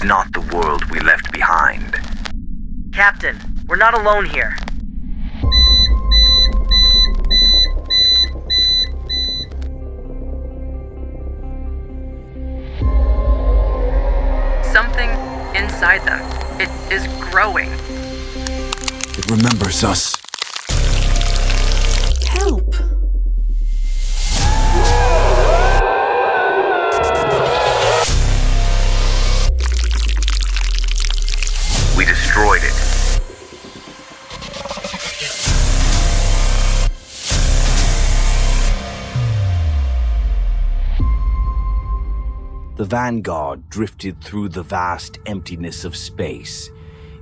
not the world we left behind. Captain, we're not alone here. Something inside them. It is growing. It remembers us. Help! We destroyed it. The Vanguard drifted through the vast emptiness of space,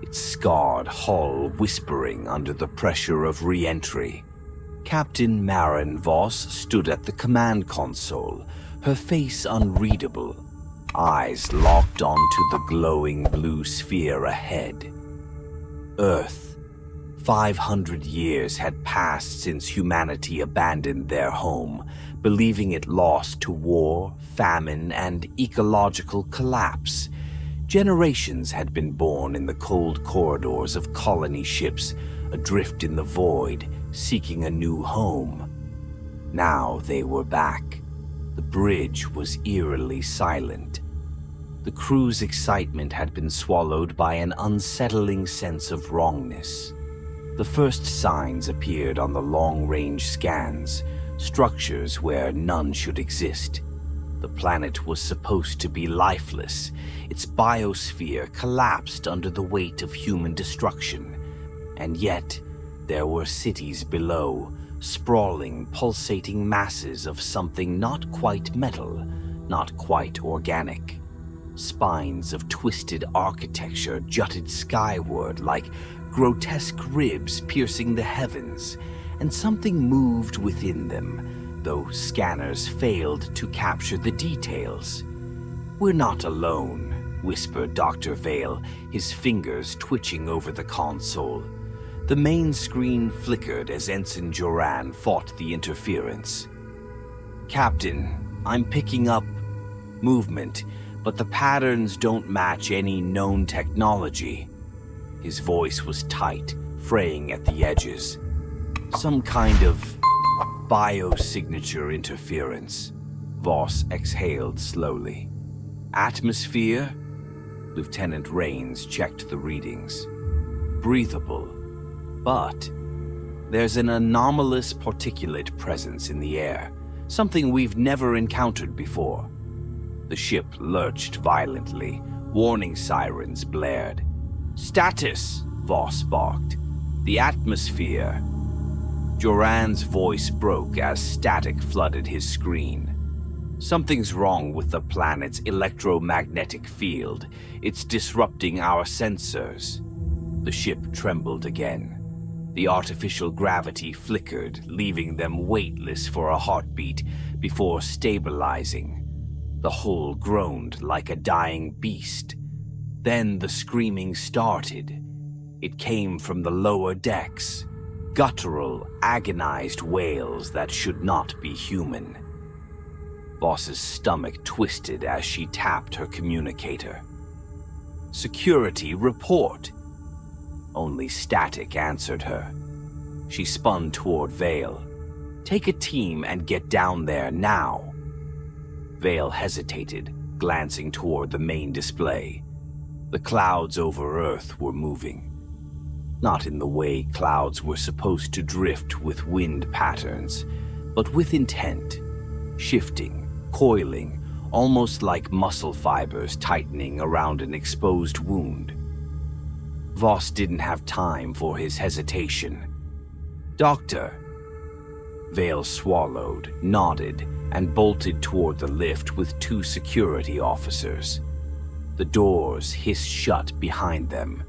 its scarred hull whispering under the pressure of re-entry. Captain Maren Voss stood at the command console, her face unreadable, eyes locked onto the glowing blue sphere ahead. Earth. 500 years had passed since humanity abandoned their home, believing it lost to war, famine, and ecological collapse. Generations had been born in the cold corridors of colony ships, adrift in the void, seeking a new home. Now they were back. The bridge was eerily silent. The crew's excitement had been swallowed by an unsettling sense of wrongness. The first signs appeared on the long-range scans, structures where none should exist. The planet was supposed to be lifeless. Its biosphere collapsed under the weight of human destruction. And yet, there were cities below, sprawling, pulsating masses of something not quite metal, not quite organic. Spines of twisted architecture jutted skyward like grotesque ribs piercing the heavens, and something moved within them, though scanners failed to capture the details. "We're not alone," whispered Dr. Vale, his fingers twitching over the console. The main screen flickered as Ensign Joran fought the interference. "Captain, I'm picking up movement, but the patterns don't match any known technology." His voice was tight, fraying at the edges. "Some kind of biosignature interference." Voss exhaled slowly. "Atmosphere?" Lieutenant Rains checked the readings. "Breathable. But there's an anomalous particulate presence in the air, something we've never encountered before." The ship lurched violently. Warning sirens blared. "Status!" Voss barked. "The atmosphere." Joran's voice broke as static flooded his screen. "Something's wrong with the planet's electromagnetic field. It's disrupting our sensors." The ship trembled again. The artificial gravity flickered, leaving them weightless for a heartbeat before stabilizing. The hull groaned like a dying beast. Then the screaming started. It came from the lower decks. Guttural, agonized wails that should not be human. Voss's stomach twisted as she tapped her communicator. "Security report." Only static answered her. She spun toward Vale. "Take a team and get down there now." Vale hesitated, glancing toward the main display. The clouds over Earth were moving. Not in the way clouds were supposed to drift with wind patterns, but with intent. Shifting, coiling, almost like muscle fibers tightening around an exposed wound. Voss didn't have time for his hesitation. "Doctor." Vale swallowed, nodded, and bolted toward the lift with 2 security officers. The doors hissed shut behind them.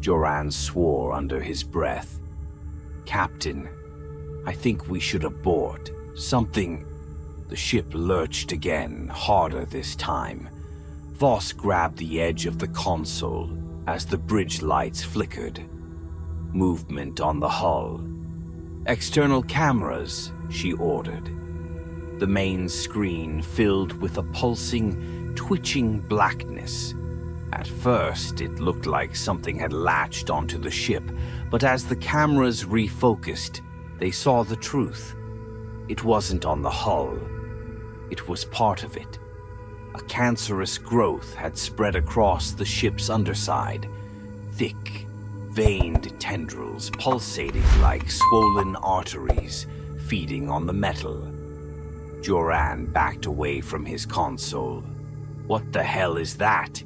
Joran swore under his breath. "Captain, I think we should abort. Something..." The ship lurched again, harder this time. Voss grabbed the edge of the console as the bridge lights flickered. Movement on the hull. "External cameras," she ordered. The main screen filled with a pulsing, twitching blackness. At first, it looked like something had latched onto the ship, but as the cameras refocused, they saw the truth. It wasn't on the hull. It was part of it. A cancerous growth had spread across the ship's underside. Thick, veined tendrils pulsating like swollen arteries, feeding on the metal. Joran backed away from his console. What the hell is that?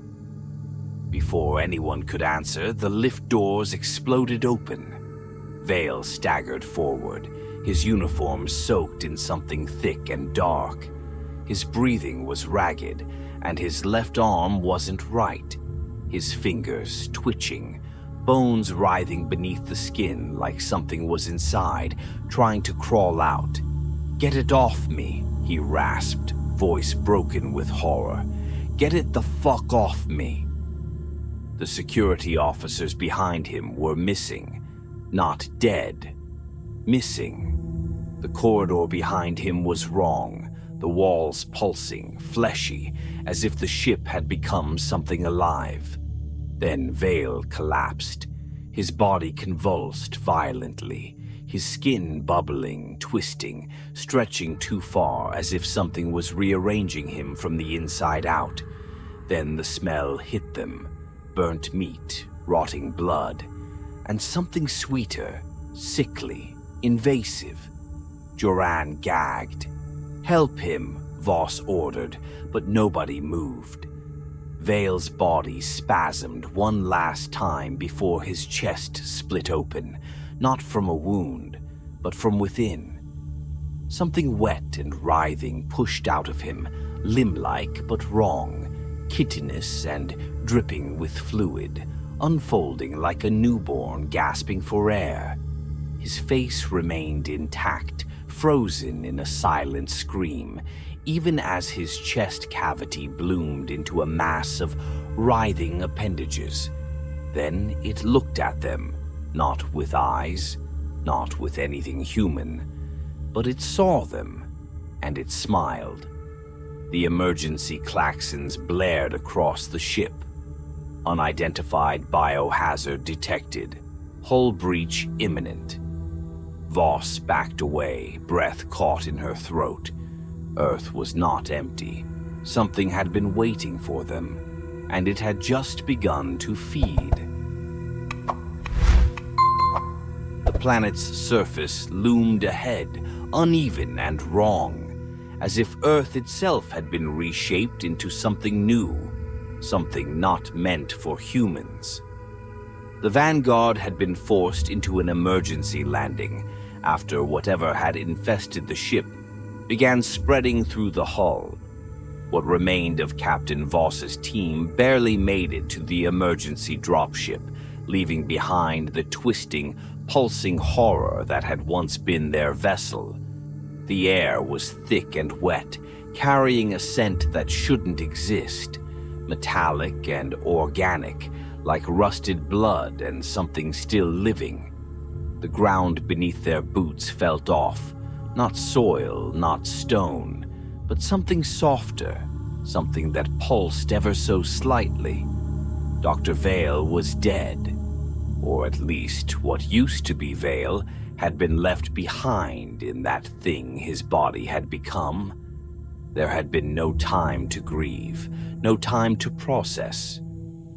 Before anyone could answer, the lift doors exploded open. Vale staggered forward, his uniform soaked in something thick and dark. His breathing was ragged, and his left arm wasn't right. His fingers twitching, bones writhing beneath the skin like something was inside, trying to crawl out. "Get it off me," he rasped, voice broken with horror. "Get it the fuck off me." The security officers behind him were missing, not dead. Missing. The corridor behind him was wrong, the walls pulsing, fleshy, as if the ship had become something alive. Then Vale collapsed, his body convulsed violently, his skin bubbling, twisting, stretching too far as if something was rearranging him from the inside out. Then the smell hit them. Burnt meat, rotting blood, and something sweeter, sickly, invasive. Joran gagged. "Help him," Voss ordered, but nobody moved. Vale's body spasmed one last time before his chest split open, not from a wound, but from within. Something wet and writhing pushed out of him, limb-like but wrong, chitinous and dripping with fluid, unfolding like a newborn gasping for air. His face remained intact, frozen in a silent scream, even as his chest cavity bloomed into a mass of writhing appendages. Then it looked at them, not with eyes, not with anything human, but it saw them, and it smiled. The emergency klaxons blared across the ship. Unidentified biohazard detected. Hull breach imminent. Voss backed away, breath caught in her throat. Earth was not empty. Something had been waiting for them, and it had just begun to feed. The planet's surface loomed ahead, uneven and wrong, as if Earth itself had been reshaped into something new, something not meant for humans. The Vanguard had been forced into an emergency landing after whatever had infested the ship began spreading through the hull. What remained of Captain Voss's team barely made it to the emergency dropship, leaving behind the twisting, pulsing horror that had once been their vessel. The air was thick and wet, carrying a scent that shouldn't exist, metallic and organic, like rusted blood and something still living. The ground beneath their boots felt off, not soil, not stone, but something softer, something that pulsed ever so slightly. Dr. Vale was dead, or at least what used to be Vale had been left behind in that thing his body had become. There had been no time to grieve, no time to process,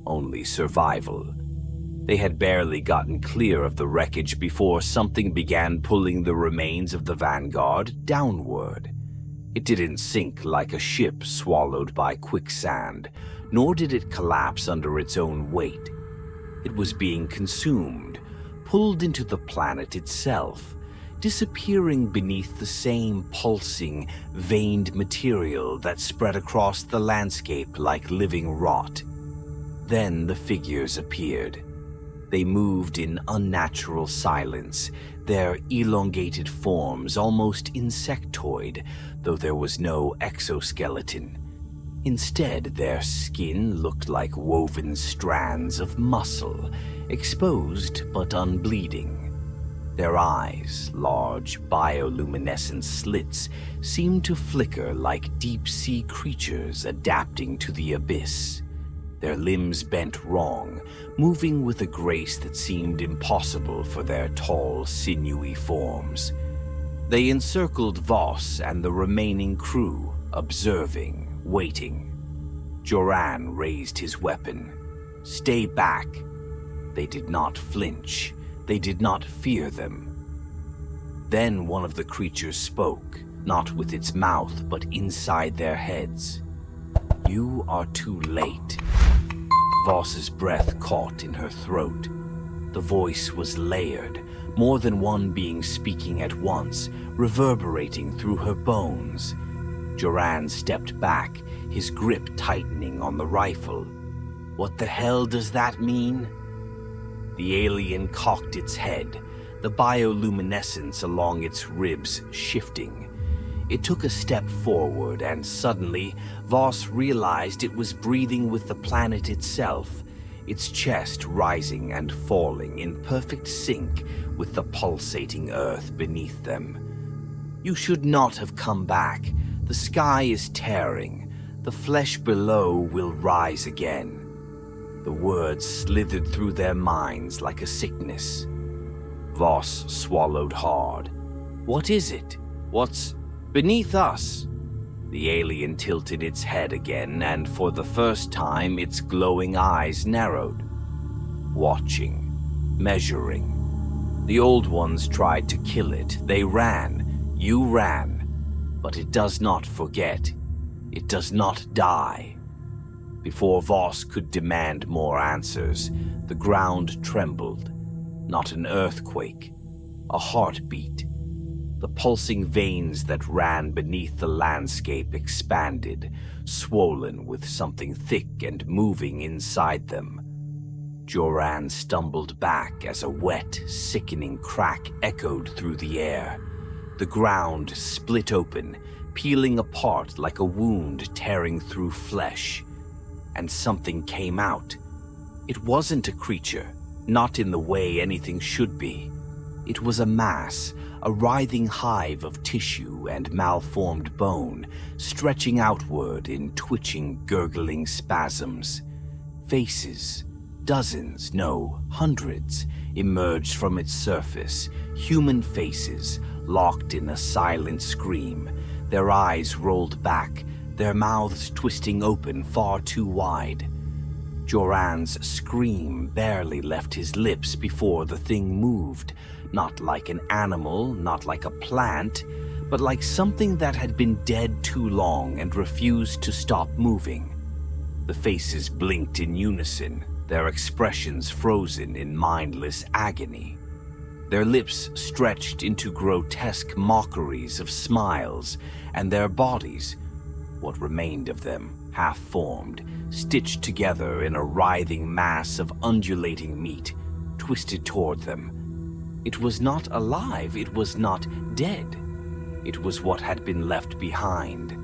only survival. They had barely gotten clear of the wreckage before something began pulling the remains of the Vanguard downward. It didn't sink like a ship swallowed by quicksand, nor did it collapse under its own weight. It was being consumed, pulled into the planet itself, disappearing beneath the same pulsing, veined material that spread across the landscape like living rot. Then the figures appeared. They moved in unnatural silence, their elongated forms almost insectoid, though there was no exoskeleton. Instead, their skin looked like woven strands of muscle, exposed but unbleeding. Their eyes, large bioluminescent slits, seemed to flicker like deep-sea creatures adapting to the abyss. their limbs bent wrong, moving with a grace that seemed impossible for their tall, sinewy forms. They encircled Voss and the remaining crew, observing, waiting. Joran raised his weapon. "Stay back." They did not flinch. They did not fear them. Then one of the creatures spoke, not with its mouth, but inside their heads. "You are too late." Voss's breath caught in her throat. The voice was layered, more than one being speaking at once, reverberating through her bones. Joran stepped back, his grip tightening on the rifle. "What the hell does that mean?" The alien cocked its head, the bioluminescence along its ribs shifting. It took a step forward, and suddenly, Voss realized it was breathing with the planet itself, its chest rising and falling in perfect sync with the pulsating earth beneath them. "You should not have come back. The sky is tearing. The flesh below will rise again." The words slithered through their minds like a sickness. Voss swallowed hard. "What is it? What's beneath us?" The alien tilted its head again, and for the first time its glowing eyes narrowed. Watching, measuring. The old ones tried to kill it. They ran. You ran. But it does not forget. It does not die. Before Voss could demand more answers, the ground trembled. Not an earthquake, a heartbeat. The pulsing veins that ran beneath the landscape expanded, swollen with something thick and moving inside them. Joran stumbled back as a wet, sickening crack echoed through the air. The ground split open, peeling apart like a wound tearing through flesh. And something came out. It wasn't a creature, not in the way anything should be. It was a mass, a writhing hive of tissue and malformed bone, stretching outward in twitching, gurgling spasms. Faces, dozens, no, hundreds, emerged from its surface, human faces, locked in a silent scream, their eyes rolled back, their mouths twisting open far too wide. Joran's scream barely left his lips before the thing moved, not like an animal, not like a plant, but like something that had been dead too long and refused to stop moving. The faces blinked in unison, their expressions frozen in mindless agony. Their lips stretched into grotesque mockeries of smiles, and their bodies, what remained of them, half-formed, stitched together in a writhing mass of undulating meat, twisted toward them. It was not alive, it was not dead. It was what had been left behind.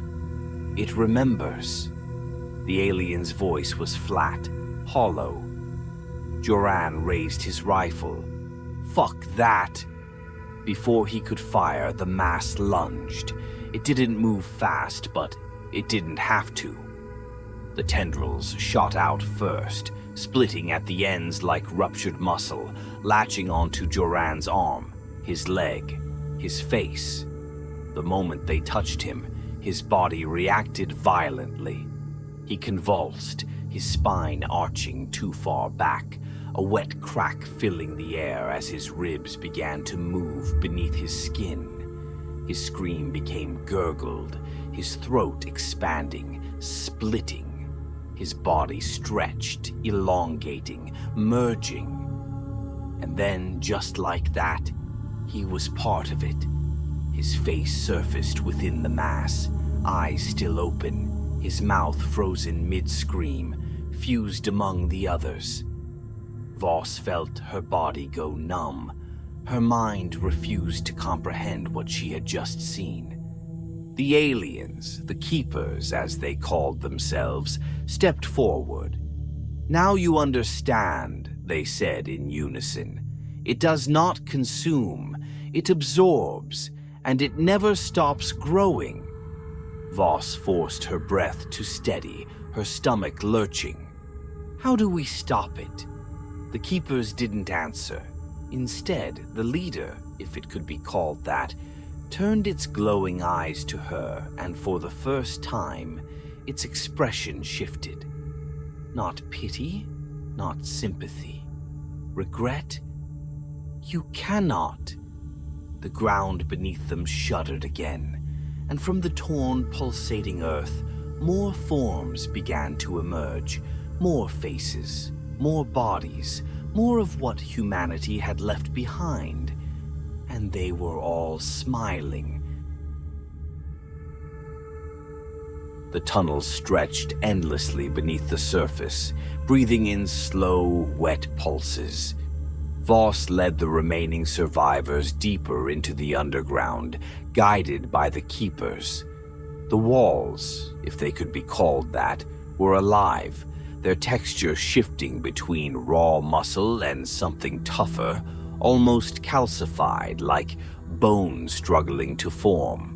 It remembers. The alien's voice was flat, hollow. Joran raised his rifle. "Fuck that!" Before he could fire, the mass lunged. It didn't move fast, but it didn't have to. The tendrils shot out first, splitting at the ends like ruptured muscle, latching onto Joran's arm, his leg, his face. The moment they touched him, his body reacted violently. He convulsed, his spine arching too far back, a wet crack filling the air as his ribs began to move beneath his skin. His scream became gurgled, his throat expanding, splitting. His body stretched, elongating, merging. And then, just like that, he was part of it. His face surfaced within the mass, eyes still open, his mouth frozen mid-scream, fused among the others. Voss felt her body go numb. Her mind refused to comprehend what she had just seen. The aliens, the keepers as they called themselves, stepped forward. "Now you understand," they said in unison. "It does not consume, it absorbs, and it never stops growing." Voss forced her breath to steady, her stomach lurching. How do we stop it? The Keepers didn't answer. Instead, the leader, if it could be called that, turned its glowing eyes to her, and for the first time, its expression shifted. Not pity, not sympathy. Regret? You cannot. The ground beneath them shuddered again, and from the torn, pulsating earth, more forms began to emerge, more faces, more bodies, more of what humanity had left behind, and they were all smiling. The tunnel stretched endlessly beneath the surface, breathing in slow, wet pulses. Voss led the remaining survivors deeper into the underground, guided by the Keepers. The walls, if they could be called that, were alive, their texture shifting between raw muscle and something tougher, almost calcified, like bone struggling to form.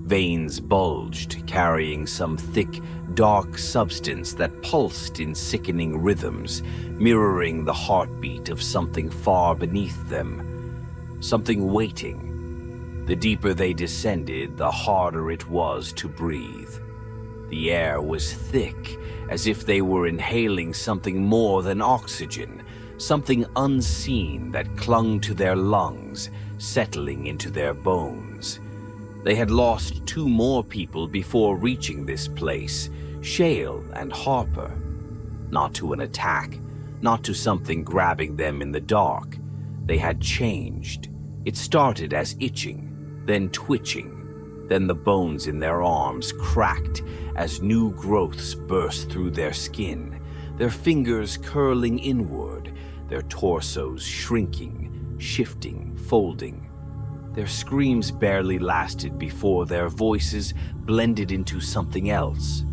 Veins bulged, carrying some thick, dark substance that pulsed in sickening rhythms, mirroring the heartbeat of something far beneath them. Something waiting. The deeper they descended, the harder it was to breathe. The air was thick, as if they were inhaling something more than oxygen, something unseen that clung to their lungs, settling into their bones. They had lost 2 more people before reaching this place, Shale and Harper. Not to an attack, not to something grabbing them in the dark. They had changed. It started as itching, then twitching. Then the bones in their arms cracked as new growths burst through their skin, their fingers curling inward, their torsos shrinking, shifting, folding. Their screams barely lasted before their voices blended into something else,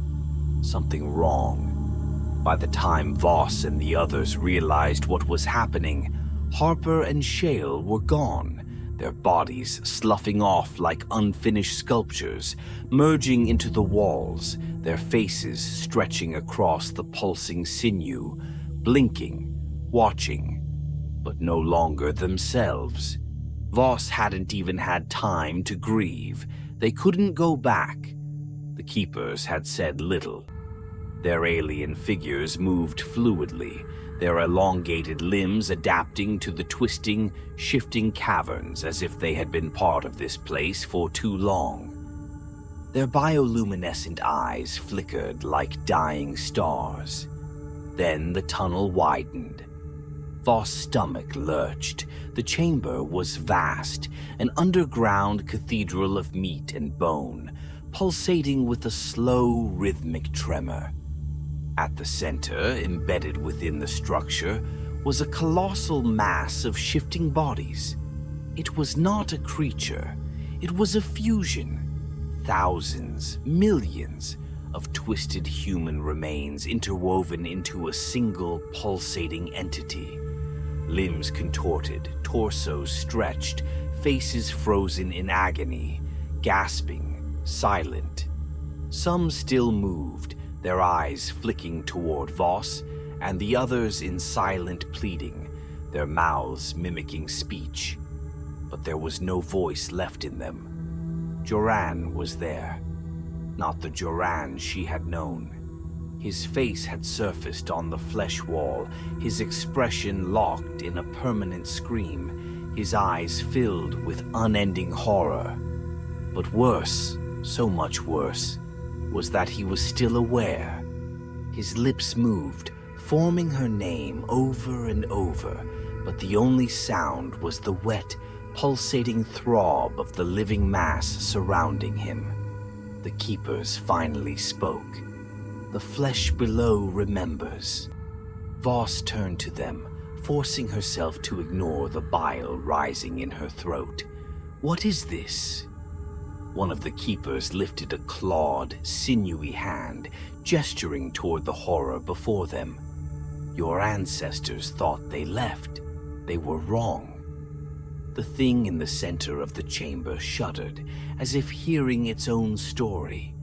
something wrong. By the time Voss and the others realized what was happening, Harper and Shale were gone, their bodies sloughing off like unfinished sculptures, merging into the walls, their faces stretching across the pulsing sinew, blinking, watching, but no longer themselves. Voss hadn't even had time to grieve. They couldn't go back. The Keepers had said little. Their alien figures moved fluidly, their elongated limbs adapting to the twisting, shifting caverns as if they had been part of this place for too long. Their bioluminescent eyes flickered like dying stars. Then the tunnel widened. Voss' stomach lurched. The chamber was vast, an underground cathedral of meat and bone, pulsating with a slow, rhythmic tremor. At the center, embedded within the structure, was a colossal mass of shifting bodies. It was not a creature. It was a fusion. Thousands, millions of twisted human remains interwoven into a single pulsating entity. Limbs contorted, torsos stretched, faces frozen in agony, gasping, silent. Some still moved, their eyes flicking toward Voss, and the others in silent pleading, their mouths mimicking speech. But there was no voice left in them. Joran was there, not the Joran she had known. His face had surfaced on the flesh wall, his expression locked in a permanent scream, his eyes filled with unending horror. But worse, so much worse, was that he was still aware. His lips moved, forming her name over and over, but the only sound was the wet, pulsating throb of the living mass surrounding him. The Keepers finally spoke. The flesh below remembers. Voss turned to them, forcing herself to ignore the bile rising in her throat. What is this? One of the Keepers lifted a clawed, sinewy hand, gesturing toward the horror before them. Your ancestors thought they left. They were wrong. The thing in the center of the chamber shuddered, as if hearing its own story.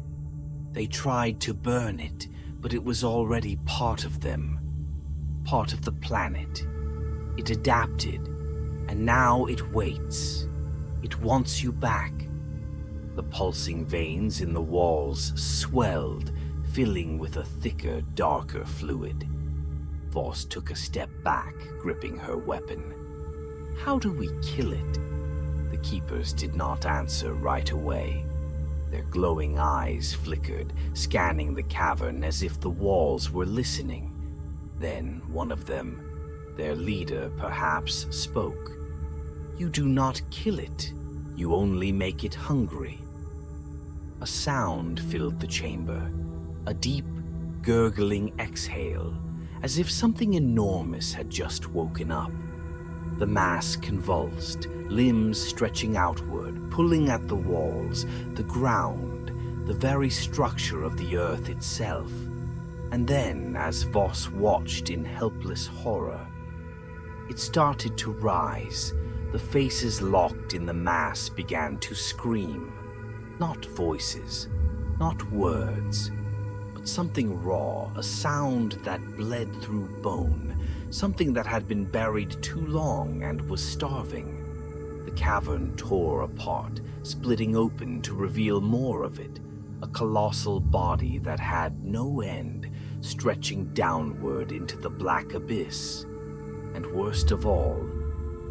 They tried to burn it, but it was already part of them. part of the planet. It adapted, and now it waits. It wants you back. The pulsing veins in the walls swelled, filling with a thicker, darker fluid. Voss took a step back, gripping her weapon. How do we kill it? The keepers did not answer right away. Their glowing eyes flickered, scanning the cavern as if the walls were listening. Then one of them, their leader perhaps, spoke. You do not kill it. You only make it hungry. A sound filled the chamber, a deep, gurgling exhale, as if something enormous had just woken up. The mass convulsed, limbs stretching outward, pulling at the walls, the ground, the very structure of the earth itself. And then, as Voss watched in helpless horror, it started to rise. The faces locked in the mass began to scream. Not voices, not words, but something raw, a sound that bled through bone, something that had been buried too long and was starving. The cavern tore apart, splitting open to reveal more of it, a colossal body that had no end, stretching downward into the black abyss. And worst of all,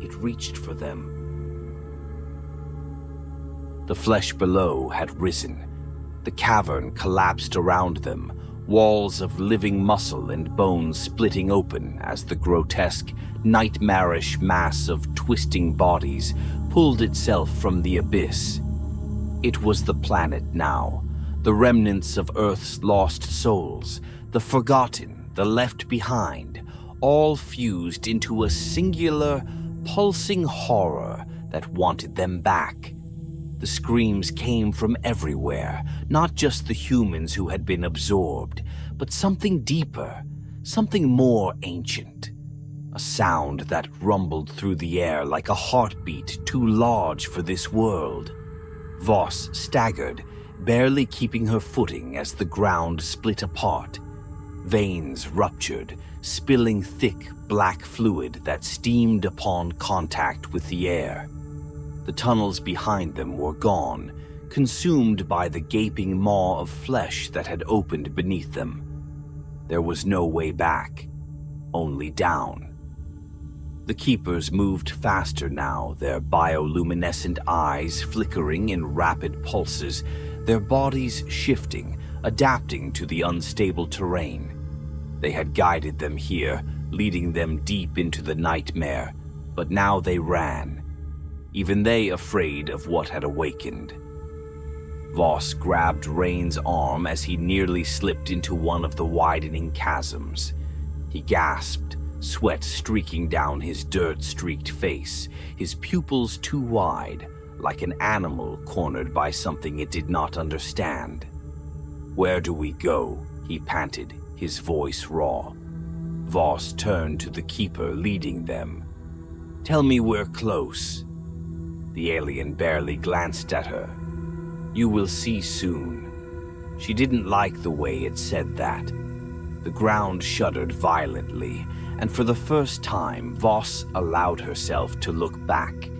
it reached for them. The flesh below had risen. The cavern collapsed around them, walls of living muscle and bone splitting open as the grotesque, nightmarish mass of twisting bodies pulled itself from the abyss. It was the planet now, the remnants of Earth's lost souls, the forgotten, the left behind, all fused into a singular, pulsing horror that wanted them back. The screams came from everywhere, not just the humans who had been absorbed, but something deeper, something more ancient. A sound that rumbled through the air like a heartbeat too large for this world. Voss staggered, barely keeping her footing as the ground split apart. Veins ruptured, spilling thick black fluid that steamed upon contact with the air. The tunnels behind them were gone, consumed by the gaping maw of flesh that had opened beneath them. There was no way back, only down. The keepers moved faster now, their bioluminescent eyes flickering in rapid pulses, their bodies shifting, adapting to the unstable terrain. They had guided them here, leading them deep into the nightmare, but now they ran, even they afraid of what had awakened. Voss grabbed Rain's arm as he nearly slipped into one of the widening chasms. He gasped, sweat streaking down his dirt-streaked face, his pupils too wide, like an animal cornered by something it did not understand. "Where do we go?" he panted, his voice raw. Voss turned to the keeper leading them. "Tell me we're close." The alien barely glanced at her. "You will see soon." She didn't like the way it said that. The ground shuddered violently, and for the first time, Voss allowed herself to look back.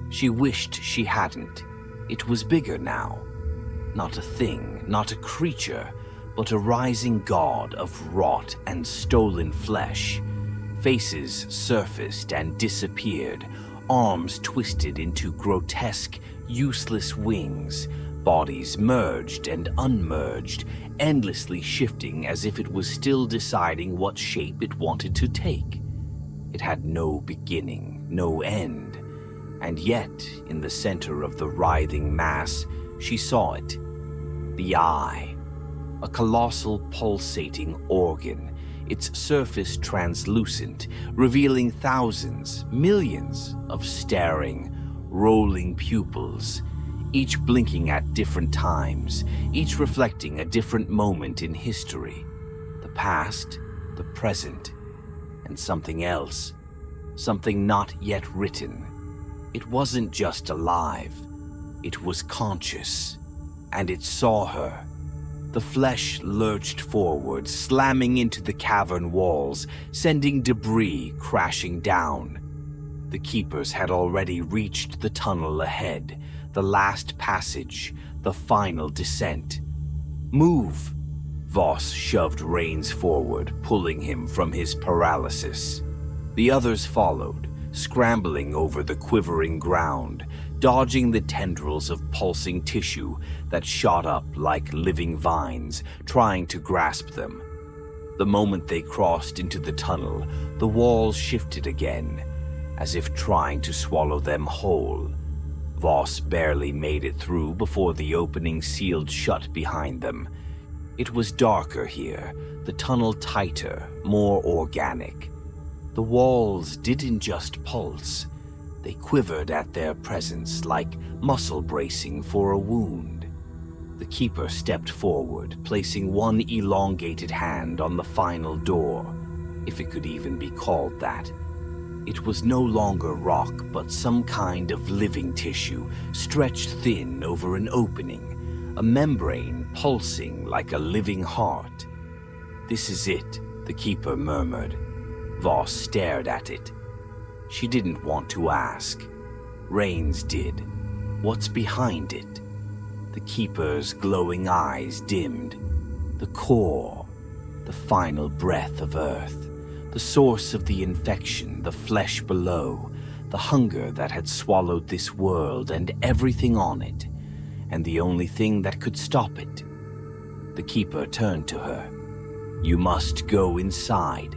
She wished she hadn't. It was bigger now. Not a thing, not a creature, but a rising god of wrought and stolen flesh. Faces surfaced and disappeared, arms twisted into grotesque, useless wings, bodies merged and unmerged, endlessly shifting as if it was still deciding what shape it wanted to take. It had no beginning, no end, and yet, in the center of the writhing mass, she saw it. The eye. A colossal pulsating organ, its surface translucent, revealing thousands, millions of staring, rolling pupils, each blinking at different times, each reflecting a different moment in history. The past, the present, and something else, something not yet written. It wasn't just alive, it was conscious, and it saw her. The flesh lurched forward, slamming into the cavern walls, sending debris crashing down. The Keepers had already reached the tunnel ahead, the last passage, the final descent. "Move!" Voss shoved Rains forward, pulling him from his paralysis. The others followed, scrambling over the quivering ground, dodging the tendrils of pulsing tissue that shot up like living vines, trying to grasp them. The moment they crossed into the tunnel, the walls shifted again, as if trying to swallow them whole. Voss barely made it through before the opening sealed shut behind them. It was darker here, the tunnel tighter, more organic. The walls didn't just pulse. They quivered at their presence like muscle bracing for a wound. The Keeper stepped forward, placing one elongated hand on the final door, if it could even be called that. It was no longer rock, but some kind of living tissue, stretched thin over an opening, a membrane pulsing like a living heart. "This is it," the Keeper murmured. Voss stared at it. She didn't want to ask. Rains did. What's behind it? The Keeper's glowing eyes dimmed. The core, the final breath of Earth, the source of the infection, the flesh below, the hunger that had swallowed this world and everything on it, and the only thing that could stop it. The Keeper turned to her. "You must go inside."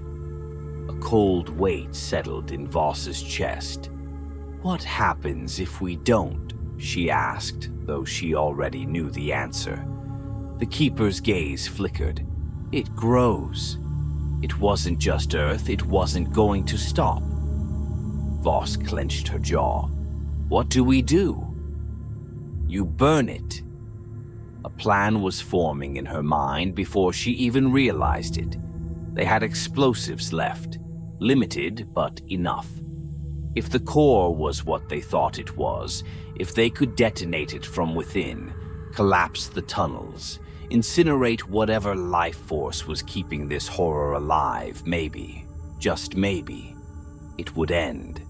A cold weight settled in Voss's chest. "What happens if we don't?" she asked, though she already knew the answer. The Keeper's gaze flickered. "It grows. It wasn't just Earth, it wasn't going to stop." Voss clenched her jaw. "What do we do?" "You burn it." A plan was forming in her mind before she even realized it. They had explosives left, limited but enough. If the core was what they thought it was, if they could detonate it from within, collapse the tunnels, incinerate whatever life force was keeping this horror alive, maybe, just maybe, it would end.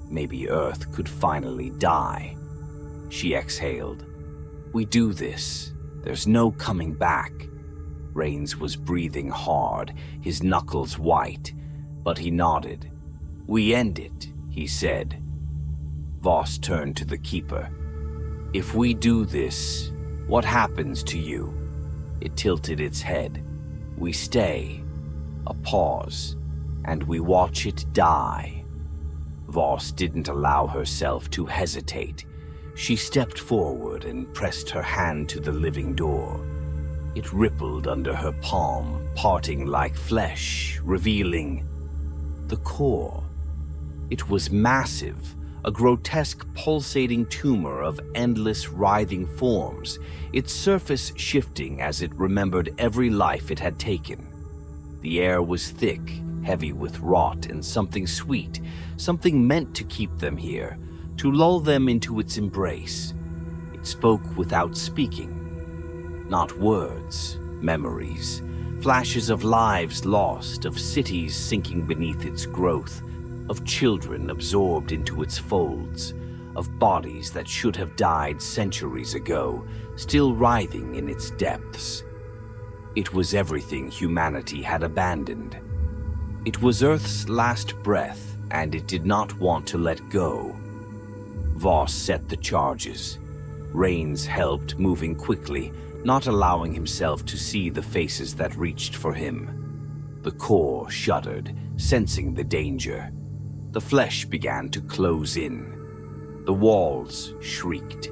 Maybe Earth could finally die. She exhaled. "We do this. There's no coming back." Rains was breathing hard, his knuckles white, but he nodded. "We end it," he said. Voss turned to the Keeper. "If we do this, what happens to you?" It tilted its head. "We stay." A pause, and we watch it die. Voss didn't allow herself to hesitate. She stepped forward and pressed her hand to the living door. It rippled under her palm, parting like flesh, revealing the core. It was massive, a grotesque pulsating tumor of endless writhing forms, its surface shifting as it remembered every life it had taken. The air was thick, heavy with rot and something sweet, something meant to keep them here, to lull them into its embrace. It spoke without speaking. Not words, memories, flashes of lives lost, of cities sinking beneath its growth, of children absorbed into its folds, of bodies that should have died centuries ago, still writhing in its depths. It was everything humanity had abandoned. It was Earth's last breath, and it did not want to let go. Voss set the charges. Rains helped, moving quickly, not allowing himself to see the faces that reached for him. The core shuddered, sensing the danger. The flesh began to close in. The walls shrieked.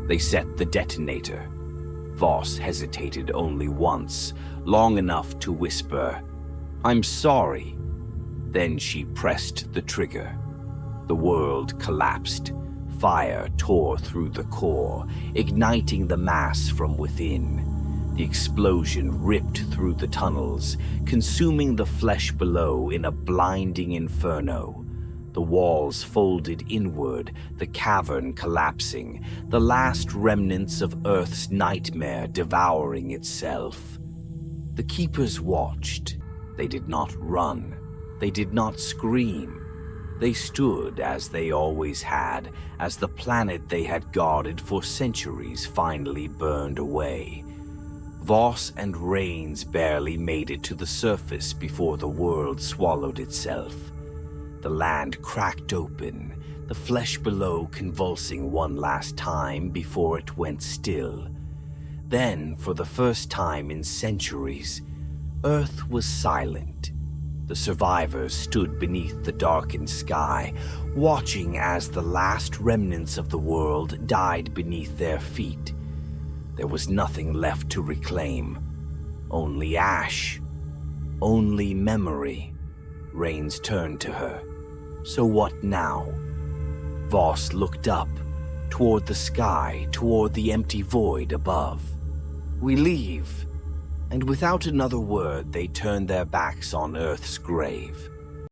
They set the detonator. Voss hesitated only once, long enough to whisper, "I'm sorry." Then she pressed the trigger. The world collapsed. Fire tore through the core, igniting the mass from within. The explosion ripped through the tunnels, consuming the flesh below in a blinding inferno. The walls folded inward, the cavern collapsing, the last remnants of Earth's nightmare devouring itself. The Keepers watched. They did not run. They did not scream. They stood as they always had, as the planet they had guarded for centuries finally burned away. Voss and Rains barely made it to the surface before the world swallowed itself. The land cracked open, the flesh below convulsing one last time before it went still. Then, for the first time in centuries, Earth was silent. The survivors stood beneath the darkened sky, watching as the last remnants of the world died beneath their feet. There was nothing left to reclaim. Only ash. Only memory. Rains turned to her. So what now? Voss looked up, toward the sky, toward the empty void above. We leave. And without another word, they turned their backs on Earth's grave.